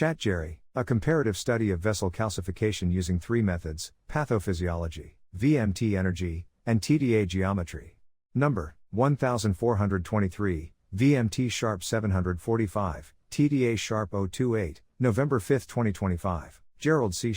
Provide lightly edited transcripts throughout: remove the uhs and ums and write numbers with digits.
ChatGerry, a comparative study of vessel calcification using three methods: pathophysiology, VMT energy, and TDA geometry. Number 1423, VMT sharp 745, TDA sharp 028, November 5, 2025. Gerald C.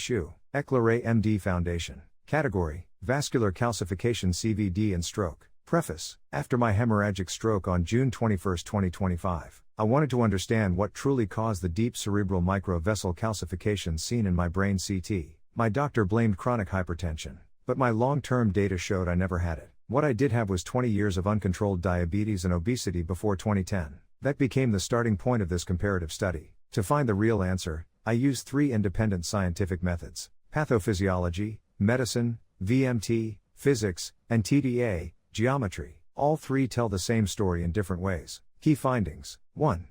EclaireMD Foundation. Category: Vascular calcification, CVD and stroke. Preface: After my hemorrhagic stroke on June 21, 2025, I wanted to understand what truly caused the deep cerebral microvessel calcifications seen in my brain CT. My doctor blamed chronic hypertension, but my long-term data showed I never had it. What I did have was 20 years of uncontrolled diabetes and obesity before 2010. That became the starting point of this comparative study. To find the real answer, I used three independent scientific methods: pathophysiology, medicine, VMT, physics, and TDA, geometry. All three tell the same story in different ways. Key findings: 1.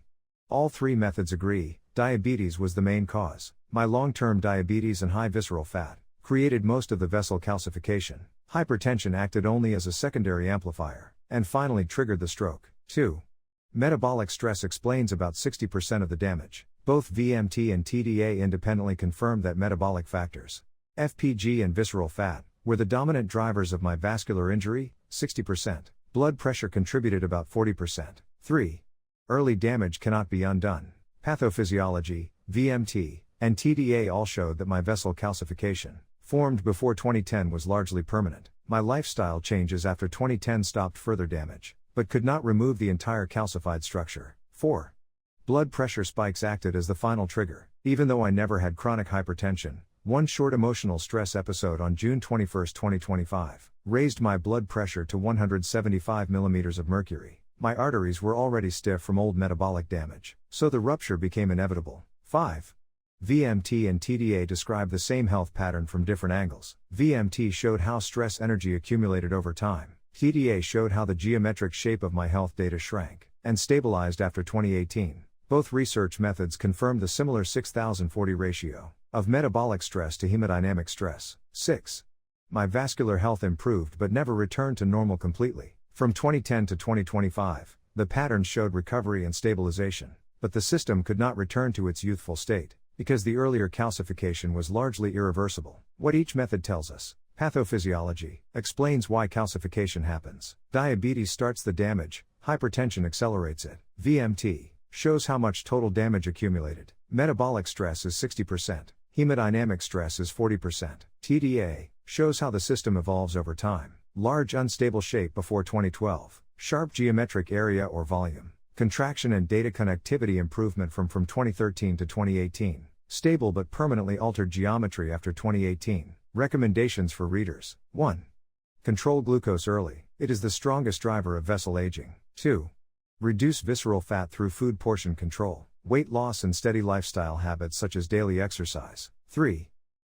All three methods agree, diabetes was the main cause. My long-term diabetes and high visceral fat created most of the vessel calcification. Hypertension acted only as a secondary amplifier, and finally triggered the stroke. 2. Metabolic stress explains about 60% of the damage. Both VMT and TDA independently confirmed that metabolic factors, FPG and visceral fat, were the dominant drivers of my vascular injury, 60%. Blood pressure contributed about 40%. 3. Early damage cannot be undone. Pathophysiology, VMT, and TDA all showed that my vessel calcification, formed before 2010, was largely permanent. My lifestyle changes after 2010 stopped further damage, but could not remove the entire calcified structure. 4. Blood pressure spikes acted as the final trigger. Even though I never had chronic hypertension, one short emotional stress episode on June 21, 2025, raised my blood pressure to 175 mm of mercury. My arteries were already stiff from old metabolic damage, so the rupture became inevitable. 5. VMT and TDA describe the same health pattern from different angles. VMT showed how stress energy accumulated over time. TDA showed how the geometric shape of my health data shrank and stabilized after 2018. Both research methods confirmed the similar 6040 ratio of metabolic stress to hemodynamic stress. 6. My vascular health improved but never returned to normal completely. From 2010 to 2025, the patterns showed recovery and stabilization, but the system could not return to its youthful state, because the earlier calcification was largely irreversible. What each method tells us: pathophysiology explains why calcification happens. Diabetes starts the damage, hypertension accelerates it. VMT shows how much total damage accumulated. Metabolic stress is 60%. Hemodynamic stress is 40%. TDA shows how the system evolves over time. Large unstable shape before 2012. Sharp geometric area or volume. Contraction and data connectivity improvement from 2013 to 2018. Stable but permanently altered geometry after 2018. Recommendations for readers: 1. Control glucose early. It is the strongest driver of vessel aging. 2. Reduce visceral fat through food portion control, weight loss and steady lifestyle habits such as daily exercise. 3.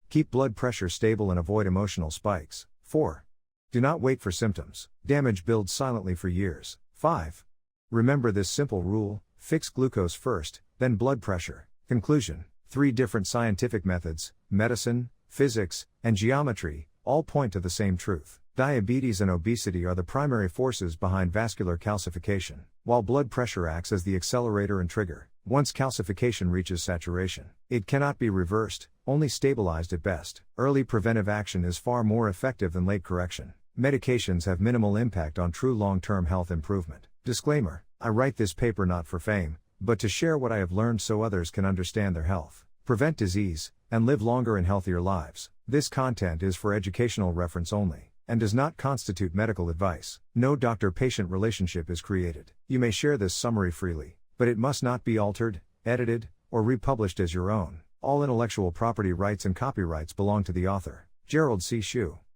Keep blood pressure stable and avoid emotional spikes. 4. Do not wait for symptoms. Damage builds silently for years. 5. Remember this simple rule: fix glucose first, then blood pressure. Conclusion: 3 different scientific methods, medicine, physics, and geometry, all point to the same truth. Diabetes and obesity are the primary forces behind vascular calcification, while blood pressure acts as the accelerator and trigger. Once calcification reaches saturation, it cannot be reversed, only stabilized at best. Early preventive action is far more effective than late correction. Medications have minimal impact on true long-term health improvement. Disclaimer: I write this paper not for fame, but to share what I have learned so others can understand their health, prevent disease, and live longer and healthier lives. This content is for educational reference only, and does not constitute medical advice. No doctor-patient relationship is created. You may share this summary freely, but it must not be altered, edited, or republished as your own. All intellectual property rights and copyrights belong to the author. Gerald C.